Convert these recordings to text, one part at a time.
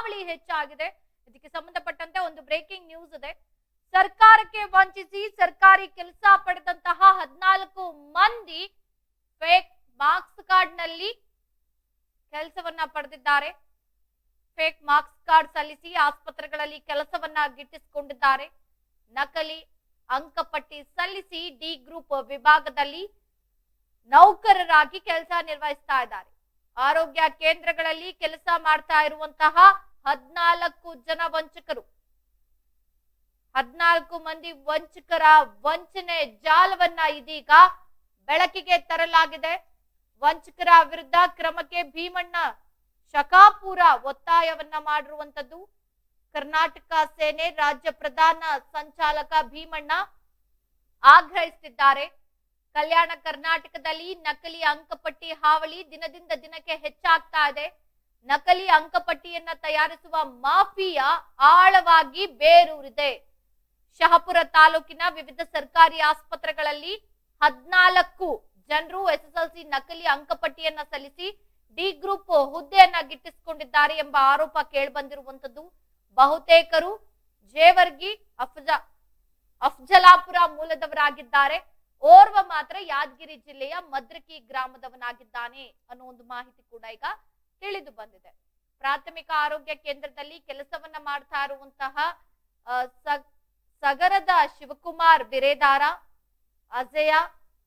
ಹಾವಳಿ ಹೆಚ್ಚಾಗಿದೆ. ಇದಕ್ಕೆ ಸಂಬಂಧಪಟ್ಟಂತೆ ಒಂದು ಬ್ರೇಕಿಂಗ್ ನ್ಯೂಸ್ ಇದೆ. ಸರ್ಕಾರಕ್ಕೆ ವಂಚಿಸಿ ಸರ್ಕಾರಿ ಕೆಲಸ ಪಡೆದಂತಹ 14 ಮಂದಿ ಫೇಕ್ ಮಾರ್ಕ್ಸ್ ಕಾರ್ಡ್ ನಲ್ಲಿ ಕೆಲಸವನ್ನ ಪಡೆದಿದ್ದಾರೆ. ಫೇಕ್ ಮಾರ್ಕ್ಸ್ ಕಾರ್ಡ್ ಸಲ್ಲಿಸಿ ಆಸ್ಪತ್ರೆಗಳಲ್ಲಿ ಕೆಲಸವನ್ನ ಗಿಟ್ಟಿಸಿಕೊಂಡಿದ್ದಾರೆ. ನಕಲಿ ಅಂಕಪಟ್ಟಿ ಸಲ್ಲಿಸಿ ಡಿ ಗ್ರೂಪ್ ವಿಭಾಗದಲ್ಲಿ ನೌಕರರಾಗಿ ಕೆಲಸ ನಿರ್ವಹಿಸ್ತಾ ಇದ್ದಾರೆ. ಆರೋಗ್ಯ ಕೇಂದ್ರಗಳಲ್ಲಿ ಕೆಲಸ ಮಾಡ್ತಾ ಇರುವಂತಹ 14 ಜನ ವಂಚಕರು, 14 ಮಂದಿ ವಂಚಕರ ವಂಚನೆ ಜಾಲವನ್ನ ಇದೀಗ ಬೆಳಕಿಗೆ ತರಲಾಗಿದೆ. ವಂಚಕರ ವಿರುದ್ಧ ಕ್ರಮಕ್ಕೆ ಭೀಮಣ್ಣ ಶಕಾಪುರ ಒತ್ತಾಯವನ್ನ ಮಾಡಿರುವಂತದ್ದು. ಕರ್ನಾಟಕ ಸೇನೆ ರಾಜ್ಯ ಪ್ರಧಾನ ಸಂಚಾಲಕ ಭೀಮಣ್ಣ ಆಗ್ರಹಿಸುತ್ತಿದ್ದಾರೆ. ಕಲ್ಯಾಣ ಕರ್ನಾಟಕದಲ್ಲಿ ನಕಲಿ ಅಂಕಪಟ್ಟಿ ಹಾವಳಿ ದಿನದಿಂದ ದಿನಕ್ಕೆ ಹೆಚ್ಚಾಗ್ತಾ ಇದೆ. ನಕಲಿ ಅಂಕಪಟ್ಟಿಯನ್ನ ತಯಾರಿಸುವ ಮಾಫಿಯಾ ಆಳವಾಗಿ ಬೇರೂರಿದೆ. ಶಹಾಪುರ ತಾಲೂಕಿನ ವಿವಿಧ ಸರ್ಕಾರಿ ಆಸ್ಪತ್ರೆಗಳಲ್ಲಿ 14 ಜನರು ಎಸ್ಎಸ್ಎಲ್ಸಿ ನಕಲಿ ಅಂಕಪಟ್ಟಿಯನ್ನ ಸಲ್ಲಿಸಿ ಡಿ ಗ್ರೂಪ್ ಹುದ್ದೆಯನ್ನ ಗಿಟ್ಟಿಸಿಕೊಂಡಿದ್ದಾರೆ ಎಂಬ ಆರೋಪ ಕೇಳಿಬಂದಿರುವಂತದ್ದು. ಬಹುತೇಕರು ಜೇವರ್ಗಿ ಅಫ್ಜಲಾಪುರ ಮೂಲದವರಾಗಿದ್ದಾರೆ. ಓರ್ವ ಮಾತ್ರ ಯಾದಗಿರಿ ಜಿಲ್ಲೆಯ ಮದ್ರಕಿ ಗ್ರಾಮದವನಾಗಿದ್ದಾನೆ ಅನ್ನೋ ಒಂದು ಮಾಹಿತಿ ಕೂಡ ಈಗ ತಿಳಿದು ಬಂದಿದೆ. ಪ್ರಾಥಮಿಕ ಆರೋಗ್ಯ ಕೇಂದ್ರದಲ್ಲಿ ಕೆಲಸವನ್ನ ಮಾಡ್ತಾ ಇರುವಂತಹ ಸಗರದ ಶಿವಕುಮಾರ್ ಬಿರೇದಾರ, ಅಜಯ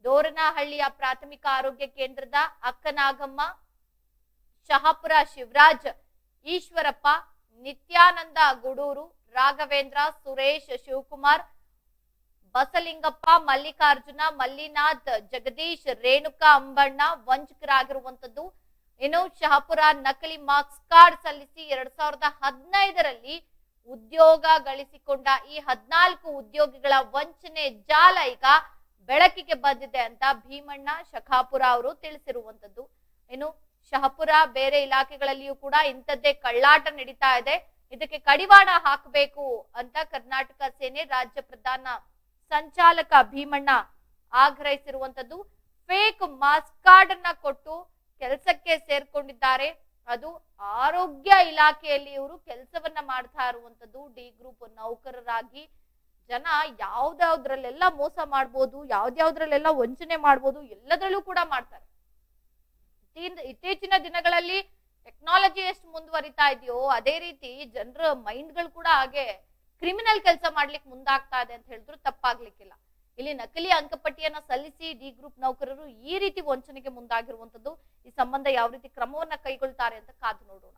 ದೋರನಹಳ್ಳಿಯ ಪ್ರಾಥಮಿಕ ಆರೋಗ್ಯ ಕೇಂದ್ರದ ಅಕ್ಕನಾಗಮ್ಮ, ಶಹಾಪುರ ಶಿವರಾಜ್ ಈಶ್ವರಪ್ಪ, ನಿತ್ಯಾನಂದ ಗುಡೂರು, ರಾಘವೇಂದ್ರ, ಸುರೇಶ್, ಶಿವಕುಮಾರ್, ಬಸಲಿಂಗಪ್ಪ, ಮಲ್ಲಿಕಾರ್ಜುನ, ಮಲ್ಲಿನಾಥ್, ಜಗದೀಶ್, ರೇಣುಕಾ ಅಂಬಣ್ಣ ವಂಚಕರಾಗಿರುವಂತದ್ದು. ಇನ್ನು ಶಹಾಪುರ ನಕಲಿ ಮಾರ್ಕ್ಸ್ ಕಾರ್ಡ್ ಸಲ್ಲಿಸಿ 2015ರಲ್ಲಿ ಉದ್ಯೋಗ ಗಳಿಸಿಕೊಂಡ ಈ 14 ಉದ್ಯೋಗಿಗಳ ವಂಚನೆ ಜಾಲ ಈಗ ಬೆಳಕಿಗೆ ಬಂದಿದೆ ಅಂತ ಭೀಮಣ್ಣ ಶಕಾಪುರ ಅವರು ತಿಳಿಸಿರುವಂತದ್ದು. ಇನ್ನು ಶಹಾಪುರ ಬೇರೆ ಇಲಾಖೆಗಳಲ್ಲಿಯೂ ಕೂಡ ಇಂಥದ್ದೇ ಕಳ್ಳಾಟ ನಡೀತಾ ಇದೆ. ಇದಕ್ಕೆ ಕಡಿವಾಣ ಹಾಕಬೇಕು ಅಂತ ಕರ್ನಾಟಕ ಸೇನೆ ರಾಜ್ಯ ಪ್ರಧಾನ ಸಂಚಾಲಕ ಭೀಮಣ್ಣ ಆಗ್ರಹಿಸಿರುವಂತದ್ದು. ಫೇಕ್ ಮಾರ್ಕ್ಸ್ ಕಾರ್ಡ್ ಅನ್ನ ಕೊಟ್ಟು ಕೆಲಸಕ್ಕೆ ಸೇರ್ಕೊಂಡಿದ್ದಾರೆ. ಅದು ಆರೋಗ್ಯ ಇಲಾಖೆಯಲ್ಲಿ ಇವರು ಕೆಲಸವನ್ನ ಮಾಡ್ತಾ ಇರುವಂತದ್ದು. ಡಿ ಗ್ರೂಪ್ ನೌಕರರಾಗಿ ಜನ ಯಾವ್ದಾವ್ದ್ರಲ್ಲೆಲ್ಲ ಮೋಸ ಮಾಡ್ಬೋದು, ಯಾವ್ದ್ಯಾವ್ದ್ರಲ್ಲೆಲ್ಲ ವಂಚನೆ ಮಾಡ್ಬೋದು, ಎಲ್ಲದರಲ್ಲೂ ಕೂಡ ಮಾಡ್ತಾರೆ. ಇತ್ತೀಚಿನ ದಿನಗಳಲ್ಲಿ ಟೆಕ್ನಾಲಜಿ ಎಷ್ಟು ಮುಂದುವರಿತಾ ಇದೆಯೋ ಅದೇ ರೀತಿ ಜನರ ಮೈಂಡ್ಗಳು ಕೂಡ ಹಾಗೆ ಕ್ರಿಮಿನಲ್ ಕೆಲಸ ಮಾಡ್ಲಿಕ್ಕೆ ಮುಂದಾಗ್ತಾ ಇದೆ ಅಂತ ಹೇಳಿದ್ರು ತಪ್ಪಾಗ್ಲಿಕ್ಕಿಲ್ಲ. ಇಲ್ಲಿ ನಕಲಿ ಅಂಕಪಟ್ಟಿಯನ್ನ ಸಲ್ಲಿಸಿ ಡಿ ಗ್ರೂಪ್ ನೌಕರರು ಈ ರೀತಿ ವಂಚನೆಗೆ ಮುಂದಾಗಿರುವಂತದ್ದು. ಈ ಸಂಬಂಧ ಯಾವ ರೀತಿ ಕ್ರಮವನ್ನ ಕೈಗೊಳ್ತಾರೆ ಅಂತ ಕಾದು ನೋಡೋಣ.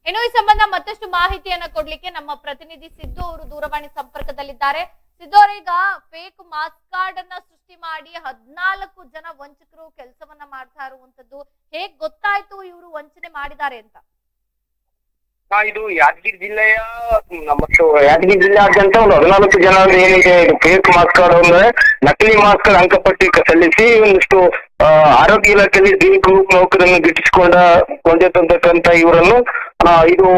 ಇನ್ನು ಈ ಸಂಬಂಧ ಮತ್ತಷ್ಟು ಮಾಹಿತಿಯನ್ನ ಕೊಡ್ಲಿಕ್ಕೆ ನಮ್ಮ ಪ್ರತಿನಿಧಿ ಸಿದ್ದು ಅವರು ದೂರವಾಣಿ ಸಂಪರ್ಕದಲ್ಲಿದ್ದಾರೆ. ಸಿದ್ದು ಅವರೀಗ ಫೇಕ್ ಮಾರ್ಕ್ಸ್ ಕಾರ್ಡ್ ಅನ್ನ ಸೃಷ್ಟಿ ಮಾಡಿ 14 ಜನ ವಂಚಕರು ಕೆಲಸವನ್ನ ಮಾಡ್ತಾ ಇರುವಂತದ್ದು ಹೇಗ್ ಗೊತ್ತಾಯ್ತು ಇವರು ವಂಚನೆ ಮಾಡಿದ್ದಾರೆ ಅಂತ? ಇದು ಯಾದಗಿರಿ ಜಿಲ್ಲೆಯ ಮತ್ತು ಯಾದಗಿರಿ ಜಿಲ್ಲೆಯಾದ್ಯಂತ ಒಂದು 14 ಜನ ಏನಿದೆ ಇದು ಫೇಕ್ ಮಾರ್ಕ್ಸ್ ಕಾರ್ಡ್ ಅಂದ್ರೆ ನಕಲಿ ಮಾರ್ಕ್ಸ್ ಕಾರ್ಡ್ ಅಂಕಪಟ್ಟಿ ಸಲ್ಲಿಸಿ ಒಂದಿಷ್ಟು ಆರೋಗ್ಯ ಇಲಾಖೆಯಲ್ಲಿ ಡಿ ಗ್ರೂಪ್ ನೌಕರನ್ನು ಗಿಟ್ಟಿಸಿಕೊಂಡಿರ್ತಕ್ಕಂಥ ಇವರನ್ನು ಇದು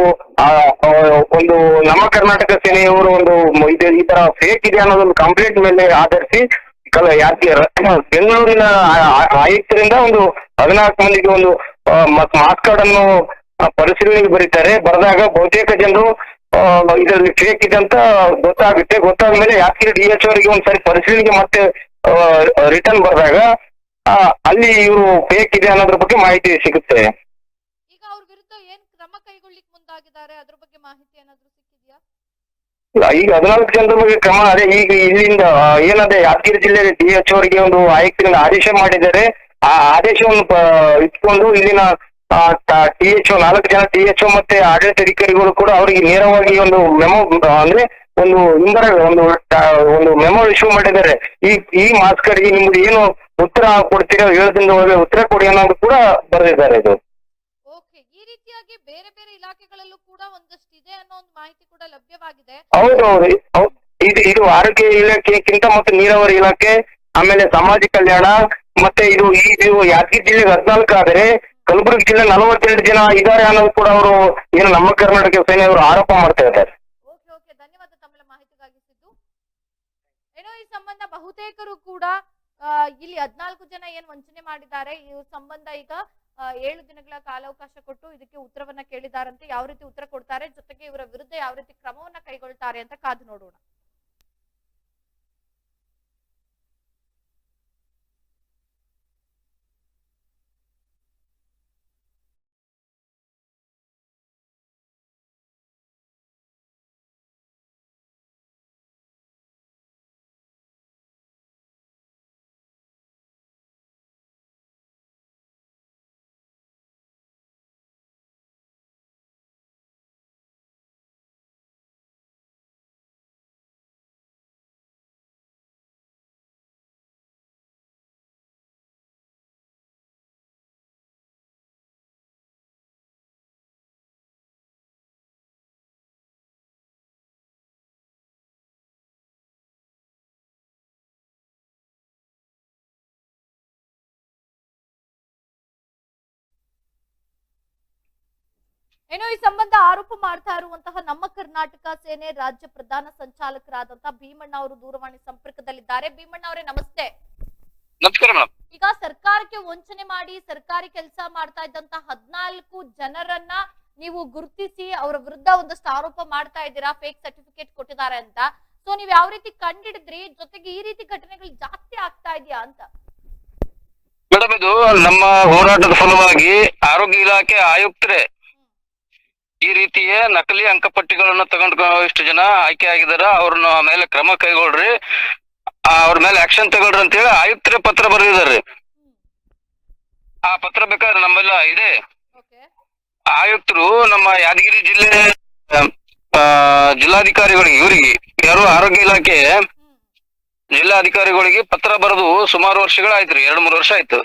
ಒಂದು ನಮ್ಮ ಕರ್ನಾಟಕ ಸೇನೆಯವರು ಒಂದು ಈ ತರ ಫೇಕ್ ಇದೆ ಅನ್ನೋದೊಂದು ಕಂಪ್ಲೇಂಟ್ ಮೇಲೆ ಆಧರಿಸಿ ಬೆಂಗಳೂರಿನ ಆಯುಕ್ತರಿಂದ ಒಂದು 14 ಮಂದಿಗೆ ಒಂದು ಮಾರ್ಕ್ಸ್ ಕಾರ್ಡ್ ಅನ್ನು ಪರಿಶೀಲನೆಗೆ ಬರೀತಾರೆ. ಬರೆದಾಗ ಬಹುತೇಕ ಜನರು ಇದರಲ್ಲಿ ಫೇಕ್ ಇದೆ ಅಂತ ಗೊತ್ತಾಗುತ್ತೆ. ಗೊತ್ತಾದ್ಮೇಲೆ ಯಾದಗಿರಿ DH ಅವರಿಗೆ ಒಂದ್ಸರಿ ಪರಿಶೀಲನೆಗೆ ಮತ್ತೆ ರಿಟರ್ನ್ ಬರೆದಾಗ ಅಲ್ಲಿ ಇವರು ಫೇಕ್ ಇದೆ ಅನ್ನೋದ್ರ ಬಗ್ಗೆ ಮಾಹಿತಿ ಸಿಗುತ್ತೆ. ಈಗ ಅವ್ರ ವಿರುದ್ಧ ಏನ್ ಕ್ರಮ ಕೈಗೊಳ್ಳಿಕ್ಕೆ ಮುಂದಾಗಿದ್ದಾರೆ ಅದ್ರ ಬಗ್ಗೆ ಮಾಹಿತಿ ಏನಾದ್ರು ಏನಾದ್ರೂ ಸಿಕ್ಕಿದ್ಯಾ? ಈಗ 14 ಜನರ ಬಗ್ಗೆ ಕ್ರಮ ಅದೇ ಈಗ ಇಲ್ಲಿಂದ ಏನಂದ್ರೆ ಯಾದಗಿರಿ ಜಿಲ್ಲೆ DH ಅವರಿಗೆ ಒಂದು ಆಯುಕ್ತರಿಂದ ಆದೇಶ ಮಾಡಿದ್ದಾರೆ. ಆ ಆದೇಶವನ್ನು ಇಟ್ಕೊಂಡು ಇಲ್ಲಿನ THO 4 ಜನ THO ಮತ್ತೆ ಆಡಳಿತ ಅಧಿಕಾರಿಗಳು ಕೂಡ ಅವರಿಗೆ ನೇರವಾಗಿ ಒಂದು ಮೆಮೊ ಅಂದ್ರೆ ಒಂದು ಒಂದು ಮೆಮೊ ಇಶ್ಯೂ ಮಾಡಿದ್ದಾರೆ. ಈ ಮಾಸ್ಕರ್ಗೆ ನಿಮ್ದು ಏನು ಉತ್ತರ ಕೊಡ್ತೀರೋ 7 ದಿನದ ಒಳಗೆ ಉತ್ತರ ಕೊಡಿ ಅನ್ನೋದು ಕೂಡ ಬರೆದಿದ್ದಾರೆ ಇದು. ಓಕೆ, ಈ ರೀತಿಯಾಗಿ ಬೇರೆ ಬೇರೆ ಇಲಾಖೆಗಳಲ್ಲೂ ಕೂಡ ಒಂದಷ್ಟು ಇದೆ ಅನ್ನೋ ಒಂದು ಮಾಹಿತಿ ಕೂಡ ಲಭ್ಯವಾಗಿದೆ. ಹೌದೌದು, ಇದು ಆರೋಗ್ಯ ಇಲಾಖೆಗಿಂತ ಮತ್ತು ನೀರಾವರಿ ಇಲಾಖೆ, ಆಮೇಲೆ ಸಮಾಜ ಕಲ್ಯಾಣ, ಮತ್ತೆ ಇದು ಯಾದಗಿರಿ ಜಿಲ್ಲೆಗೆ 14 ಆದರೆ ಕಲಬುರಗಿ ಜಿಲ್ಲೆ 42 ಜನ ಇದ್ದಾರೆ ಅನ್ನೋದು ಕೂಡ ಅವರು ಏನು ನಮ್ಮ ಕರ್ನಾಟಕ ಸೇನೆಯವರು ಆರೋಪ ಮಾಡ್ತಾ ಇದ್ದಾರೆ. ಓಕೆ ಓಕೆ, ಧನ್ಯವಾದ ತಮ್ಮೆಲ್ಲ ಮಾಹಿತಿಗಾಗಿ ಸಿದ್ದು. ಏನೋ ಈ ಸಂಬಂಧ ಬಹುತೇಕರು ಕೂಡ ಇಲ್ಲಿ 14 ಜನ ಏನ್ ವಂಚನೆ ಮಾಡಿದ್ದಾರೆ ಈ ಸಂಬಂಧ ಈಗ 7 ದಿನಗಳ ಕಾಲಾವಕಾಶ ಕೊಟ್ಟು ಇದಕ್ಕೆ ಉತ್ತರವನ್ನ ಕೇಳಿದಾರಂತೆ. ಯಾವ ರೀತಿ ಉತ್ತರ ಕೊಡ್ತಾರೆ, ಜೊತೆಗೆ ಇವರ ವಿರುದ್ಧ ಯಾವ ರೀತಿ ಕ್ರಮವನ್ನ ಕೈಗೊಳ್ತಾರೆ ಅಂತ ಕಾದು ನೋಡೋಣ. ಏನೋ ಈ ಸಂಬಂಧ ಆರೋಪ ಮಾಡ್ತಾ ಇರುವಂತಹ ನಮ್ಮ ಕರ್ನಾಟಕ ಸೇನೆ ರಾಜ್ಯ ಪ್ರಧಾನ ಸಂಚಾಲಕರಾದಂತಹ ಭೀಮಣ್ಣ ಅವರು ದೂರವಾಣಿ ಸಂಪರ್ಕದಲ್ಲಿದ್ದಾರೆ. ಭೀಮಣ್ಣ ಅವರೇ ನಮಸ್ತೆ. ನಮಸ್ಕಾರ ಮೇಡಮ್. ಈಗ ಸರ್ಕಾರಕ್ಕೆ ವಂಚನೆ ಮಾಡಿ ಸರ್ಕಾರಿ ಕೆಲಸ ಮಾಡ್ತಾ ಇದ್ದಂತ 14 ಜನರನ್ನ ನೀವು ಗುರುತಿಸಿ ಅವರ ವಿರುದ್ಧ ಒಂದಷ್ಟು ಆರೋಪ ಮಾಡ್ತಾ ಇದ್ದೀರಾ, ಫೇಕ್ ಸರ್ಟಿಫಿಕೇಟ್ ಕೊಟ್ಟಿದ್ದಾರೆ ಅಂತ. ಸೊ ನೀವ್ ಯಾವ ರೀತಿ ಕಂಡಿಡಿದ್ರಿ, ಜೊತೆಗೆ ಈ ರೀತಿ ಘಟನೆಗಳು ಜಾಸ್ತಿ ಆಗ್ತಾ ಇದೆಯಾ ಅಂತ? ಮೇಡಮ್, ಇದು ನಮ್ಮ ಹೋರಾಟದ ಫಲವಾಗಿ ಆರೋಗ್ಯ ಇಲಾಖೆ ಆಯುಕ್ತರೇ ಈ ರೀತಿಯ ನಕಲಿ ಅಂಕಪಟ್ಟಿಗಳನ್ನು ತಗೊಂಡು ಇಷ್ಟು ಜನ ಆಯ್ಕೆ ಆಗಿದಾರ, ಅವ್ರನ್ನ ಮೇಲೆ ಕ್ರಮ ಕೈಗೊಳ್ರಿ, ಅವ್ರ ಮೇಲೆ ಆಕ್ಷನ್ ತಗೊಳ್ರಿ ಅಂತ ಹೇಳಿ ಆಯುಕ್ತರೇ ಪತ್ರ ಬರೆದಿದ್ದಾರೆ. ಆ ಪತ್ರ ಬೇಕಾದ್ರೆ ನಮ್ಮೆಲ್ಲ ಇದೆ. ಆಯುಕ್ತರು ನಮ್ಮ ಯಾದಗಿರಿ ಜಿಲ್ಲೆ ಜಿಲ್ಲಾಧಿಕಾರಿಗಳಿಗೆ, ಇವರಿಗೆ ಯಾರು ಆರೋಗ್ಯ ಇಲಾಖೆ ಜಿಲ್ಲಾಧಿಕಾರಿಗಳಿಗೆ ಪತ್ರ ಬರೆದು ಸುಮಾರು ವರ್ಷಗಳಾಯ್ತು, 2-3 ವರ್ಷ ಆಯ್ತು.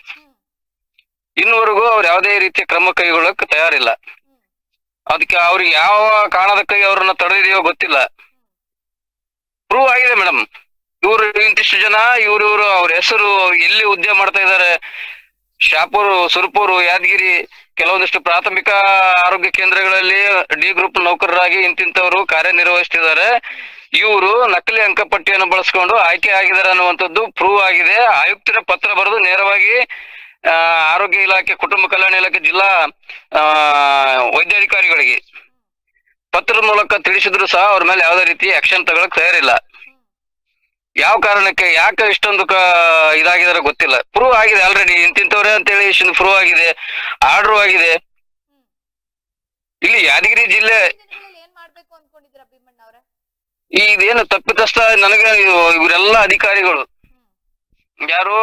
ಇನ್ನುವರೆಗೂ ಅವ್ರು ಯಾವುದೇ ರೀತಿಯ ಕ್ರಮ ಕೈಗೊಳ್ಳಕ್ ತಯಾರಿಲ್ಲ. ಅದಕ್ಕೆ ಅವ್ರಿಗೆ ಯಾವ ಕಾರಣದಕ್ಕಾಗಿ ಅವ್ರನ್ನ ತಡೆದಿದೆಯೋ ಗೊತ್ತಿಲ್ಲ. ಪ್ರೂವ್ ಆಗಿದೆ ಮೇಡಮ್, ಇವ್ರು ಇಂತಿಷ್ಟು ಜನ ಇವ್ರು ಅವ್ರ ಹೆಸರು, ಎಲ್ಲಿ ಉದ್ಯೋಗ ಮಾಡ್ತಾ ಇದ್ದಾರೆ, ಶಾಪೂರು, ಸುರಪೂರು, ಯಾದಗಿರಿ, ಕೆಲವೊಂದಿಷ್ಟು ಪ್ರಾಥಮಿಕ ಆರೋಗ್ಯ ಕೇಂದ್ರಗಳಲ್ಲಿ ಡಿ ಗ್ರೂಪ್ ನೌಕರರಾಗಿ ಇಂತಿಂತವರು ಕಾರ್ಯನಿರ್ವಹಿಸ್ತಿದ್ದಾರೆ. ಇವರು ನಕಲಿ ಅಂಕಪಟ್ಟಿಯನ್ನು ಬಳಸ್ಕೊಂಡು ಆಯ್ಕೆ ಆಗಿದ್ದಾರೆ ಅನ್ನುವಂಥದ್ದು ಪ್ರೂವ್ ಆಗಿದೆ. ಆಯುಕ್ತರ ಪತ್ರ ಬರೆದು ನೇರವಾಗಿ ಆರೋಗ್ಯ ಇಲಾಖೆ, ಕುಟುಂಬ ಕಲ್ಯಾಣ ಇಲಾಖೆ, ಜಿಲ್ಲಾ ವೈದ್ಯಾಧಿಕಾರಿಗಳಿಗೆ ಪತ್ರದ ಮೂಲಕ ತಿಳಿಸಿದ್ರು ಸಹ ಅವ್ರ ಮೇಲೆ ಯಾವುದೇ ರೀತಿ ಆಕ್ಷನ್ ತಗೊಳಕ್ ತಯಾರಿಲ್ಲ. ಯಾವ ಕಾರಣಕ್ಕೆ, ಯಾಕೆ ಇಷ್ಟೊಂದು ಇದಾಗಿದಾರೆ ಗೊತ್ತಿಲ್ಲ. ಪ್ರೂವ್ ಆಗಿದೆ ಆಲ್ರೆಡಿ, ಇಂತಿಂತವ್ರೆ ಅಂತೇಳಿ ಇಷ್ಟು ಪ್ರೂವ್ ಆಗಿದೆ, ಆರ್ಡರ್ ಆಗಿದೆ. ಇಲ್ಲಿ ಯಾದಗಿರಿ ಜಿಲ್ಲೆ ಇದೇನು ತಪ್ಪಿತಸ್ಥ ನನಗೆ ಇವರೆಲ್ಲ ಅಧಿಕಾರಿಗಳು, ಯಾರು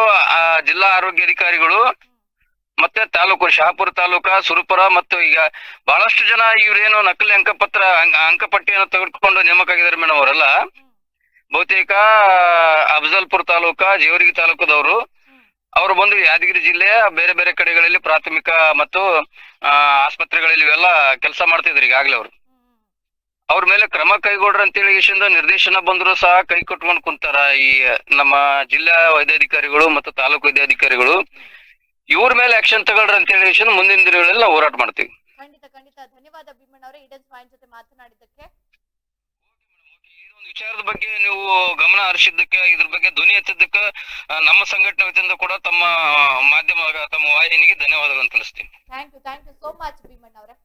ಜಿಲ್ಲಾ ಆರೋಗ್ಯ ಅಧಿಕಾರಿಗಳು, ಮತ್ತೆ ತಾಲೂಕು ಶಹಾಪುರ ತಾಲೂಕಾ, ಸುರಪುರ, ಮತ್ತು ಈಗ ಬಹಳಷ್ಟು ಜನ ಇವ್ರೇನು ನಕಲಿ ಅಂಕಪಟ್ಟಿಯನ್ನು ತೆಗೆದುಕೊಂಡು ನೇಮಕ ಆಗಿದ್ದಾರೆ ಮೇಡಮ್. ಅವರೆಲ್ಲ ಬಹುತೇಕ ಅಫಜಲ್ಪುರ್ ತಾಲೂಕಾ, ಜೇವರ್ಗಿ ತಾಲೂಕದವರು. ಅವರು ಬಂದು ಯಾದಗಿರಿ ಜಿಲ್ಲೆಯ ಬೇರೆ ಬೇರೆ ಕಡೆಗಳಲ್ಲಿ ಪ್ರಾಥಮಿಕ ಮತ್ತು ಆಸ್ಪತ್ರೆಗಳಲ್ಲಿ ಇವೆಲ್ಲ ಕೆಲಸ ಮಾಡ್ತಿದ್ರು ಈಗಾಗಲೇ. ಅವ್ರ ಮೇಲೆ ಕ್ರಮ ಕೈಗೊಳ್ರಿ ಅಂತೇಳಿ ನಿರ್ದೇಶನ ಬಂದ್ರು ಸಹ ಕೈ ಕೊಟ್ಕೊಂಡು ಕುಂತಾರ ಈ ನಮ್ಮ ಜಿಲ್ಲಾ ವೈದ್ಯಾಧಿಕಾರಿಗಳು ಮತ್ತು ತಾಲೂಕು ವೈದ್ಯಾಧಿಕಾರಿಗಳು. ಇವ್ರ ಮೇಲೆ ಆಕ್ಷನ್ ತಗೊಳ್ರಿ ಅಂತ ಹೇಳಿ ಮುಂದಿನ ದಿನಗಳಲ್ಲಿ ನಾವು ಹೋರಾಟ ಮಾಡ್ತೀವಿ. ಖಂಡಿತ ಖಂಡಿತ, ಧನ್ಯವಾದ ಭೀಮಣ್ಣ ಅವರೇ ಈಡನ್ ಪಾಯಿಂಟ್ ಜೊತೆ ಮಾತನಾಡಿದ್ದಕ್ಕೆ. ಇದೊಂದು ವಿಚಾರದ ಬಗ್ಗೆ ನೀವು ಗಮನ ಹರಿಸಿದ್ದಕ್ಕೆ, ಇದ್ರ ಬಗ್ಗೆ ಧ್ವನಿ ಎತ್ತಿದ್ದಕ್ಕೆ ನಮ್ಮ ಸಂಘಟನೆ ವತಿಯಿಂದ ಕೂಡ ತಮ್ಮ ಮಾಧ್ಯಮ, ತಮ್ಮ ವಾಹಿನಿಗೆ ಧನ್ಯವಾದಗಳನ್ನು ತಿಳಿಸ್ತೀನಿ. Thank you so much Bheemanna ಅವರೇ.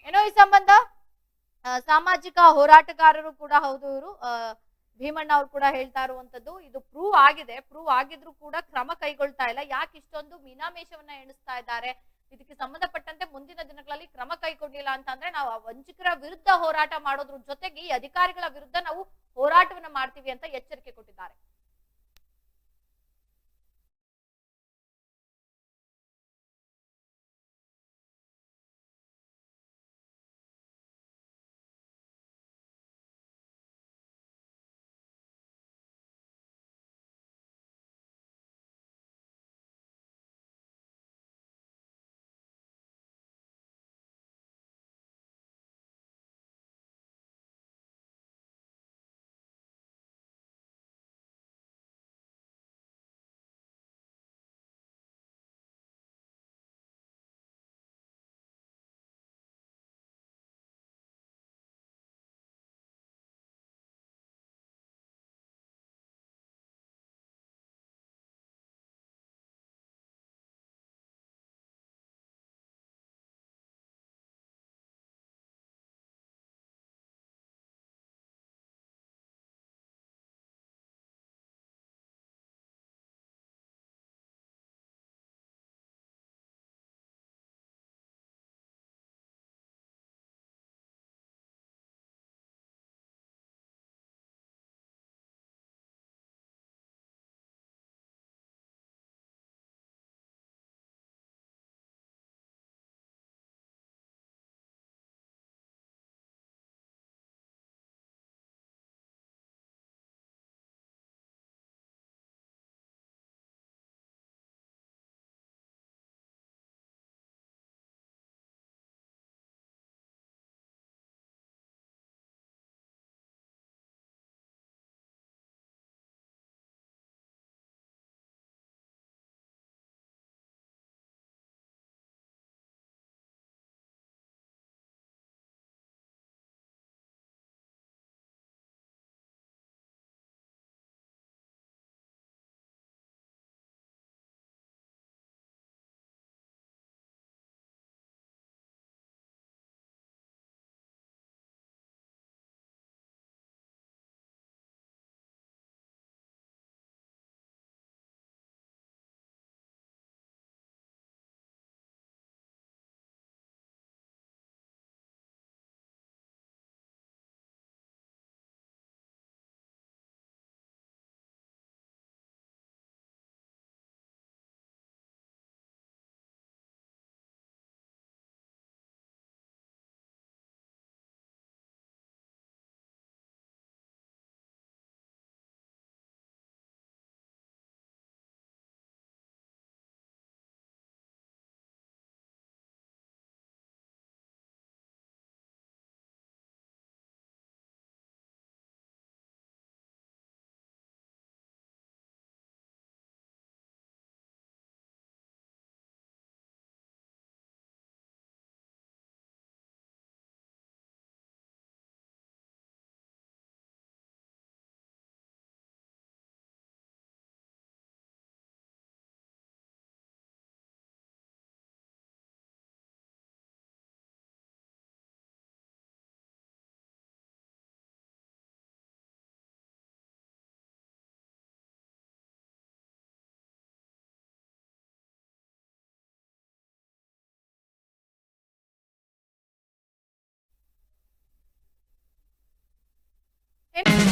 ಏನೋ ಈ ಸಂಬಂಧ ಸಾಮಾಜಿಕ ಹೋರಾಟಗಾರರು ಕೂಡ ಹೌದು, ಇವರು ಭೀಮಣ್ಣ ಅವ್ರು ಕೂಡ ಹೇಳ್ತಾ ಇರುವಂತದ್ದು ಇದು ಪ್ರೂವ್ ಆಗಿದೆ. ಪ್ರೂವ್ ಆಗಿದ್ರು ಕೂಡ ಕ್ರಮ ಕೈಗೊಳ್ತಾ ಇಲ್ಲ. ಯಾಕೆ ಇಷ್ಟೊಂದು ಮೀನಾಮೇಷವನ್ನ ಎಣಿಸ್ತಾ ಇದ್ದಾರೆ, ಇದಕ್ಕೆ ಸಂಬಂಧಪಟ್ಟಂತೆ ಮುಂದಿನ ದಿನಗಳಲ್ಲಿ ಕ್ರಮ ಕೈಗೊಂಡಿಲ್ಲ ಅಂತಂದ್ರೆ ನಾವು ಆ ವಂಚಕರ ವಿರುದ್ಧ ಹೋರಾಟ ಮಾಡೋದ್ರ ಜೊತೆಗೆ ಈ ಅಧಿಕಾರಿಗಳ ವಿರುದ್ಧ ನಾವು ಹೋರಾಟವನ್ನ ಮಾಡ್ತೀವಿ ಅಂತ ಎಚ್ಚರಿಕೆ ಕೊಟ್ಟಿದ್ದಾರೆ.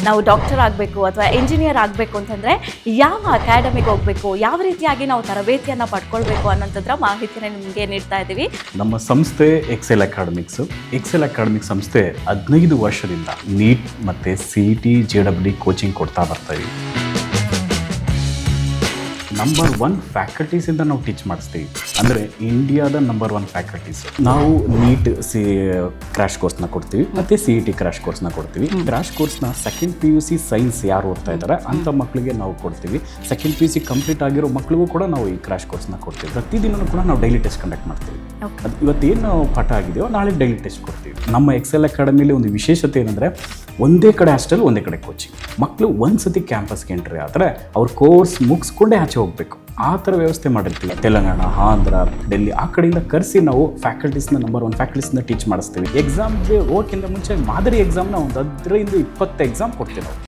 ನಾವು ಡಾಕ್ಟರ್ ಆಗಬೇಕು ಅಥವಾ ಇಂಜಿನಿಯರ್ ಆಗಬೇಕು ಅಂತಂದರೆ ಯಾವ ಅಕಾಡೆಮಿಗೆ ಹೋಗಬೇಕು, ಯಾವ ರೀತಿಯಾಗಿ ನಾವು ತರಬೇತಿಯನ್ನು ಪಡ್ಕೊಳ್ಬೇಕು ಅನ್ನೋಂಥದ್ರ ಮಾಹಿತಿನ ನಿಮಗೆ ನೀಡ್ತಾ ಇದ್ದೀವಿ. ನಮ್ಮ ಸಂಸ್ಥೆ ಎಕ್ಸೆಲ್ ಅಕಾಡೆಮಿಕ್ ಸಂಸ್ಥೆ 15 ವರ್ಷದಿಂದ ನೀಟ್ ಮತ್ತು CET JEE ಕೋಚಿಂಗ್ ಕೊಡ್ತಾ ಬರ್ತೀವಿ. ನಂಬರ್ 1 ಫ್ಯಾಕಲ್ಟೀಸಿಂದ ನಾವು ಟೀಚ್ ಮಾಡಿಸ್ತೀವಿ. ಅಂದರೆ ಇಂಡಿಯಾದ ನಂಬರ್ 1 ಫ್ಯಾಕಲ್ಟೀಸ್. ನಾವು ನೀಟ್ ಕ್ರ್ಯಾಶ್ ಕೋರ್ಸ್ನ ಕೊಡ್ತೀವಿ ಮತ್ತು CET ಕ್ರ್ಯಾಶ್ ಕೋರ್ಸ್ನ ಕೊಡ್ತೀವಿ. ಕ್ರ್ಯಾಶ್ ಕೋರ್ಸ್ನ ಸೆಕೆಂಡ್ PUC ಸೈನ್ಸ್ ಯಾರು ಓದ್ತಾ ಇದ್ದಾರೆ ಅಂಥ ಮಕ್ಕಳಿಗೆ ನಾವು ಕೊಡ್ತೀವಿ. ಸೆಕೆಂಡ್ PUC ಕಂಪ್ಲೀಟ್ ಆಗಿರೋ ಮಕ್ಕಳಿಗೂ ಕೂಡ ನಾವು ಈ ಕ್ರ್ಯಾಶ್ ಕೋರ್ಸ್ನ ಕೊಡ್ತೀವಿ. ಪ್ರತಿದಿನವೂ ಕೂಡ ನಾವು ಡೈಲಿ ಟೆಸ್ಟ್ ಕಂಡಕ್ಟ್ ಮಾಡ್ತೀವಿ. ಅದು ಇವತ್ತೇನು ಪಾಠ ಆಗಿದೆಯೋ ನಾಳೆ ಡೈಲಿ ಟೆಸ್ಟ್ ಕೊಡ್ತೀವಿ. ನಮ್ಮ ಎಕ್ಸೆಲ್ ಅಕಾಡೆಮಿಲಿ ಒಂದು ವಿಶೇಷತೆ ಏನಂದರೆ ಒಂದೇ ಕಡೆ ಹಾಸ್ಟೆಲ್, ಒಂದೇ ಕಡೆ ಕೋಚಿಂಗ್. ಮಕ್ಕಳು ಒಂದ್ಸತಿ ಕ್ಯಾಂಪಸ್ಗೆ ಎಂಟ್ರಿ ಆದರೆ ಅವ್ರ ಕೋರ್ಸ್ ಮುಗಿಸ್ಕೊಂಡೇ ಆಚೆ ಹೋಗಬೇಕು. ಆ ಥರ ವ್ಯವಸ್ಥೆ ಮಾಡಿರ್ತೀವಿ. ತೆಲಂಗಾಣ, ಆಂಧ್ರ, ಡೆಲ್ಲಿ ಆ ಕಡೆಯಿಂದ ಕರೆಸಿ ನಾವು ಫ್ಯಾಕಲ್ಟೀಸ್ನ ನಂಬರ್ 1 ಫ್ಯಾಕಲ್ಟೀಸ್ನ ಟೀಚ್ ಮಾಡಿಸ್ತೀವಿ. ಎಕ್ಸಾಮ್ಗೆ ಹೋಗೋಕ್ಕಿಂತ ಮುಂಚೆ ಮಾದರಿ ಎಕ್ಸಾಮ್ನ ಒಂದು 15-20 ಎಕ್ಸಾಮ್ ಕೊಡ್ತೀವಿ ನಾವು.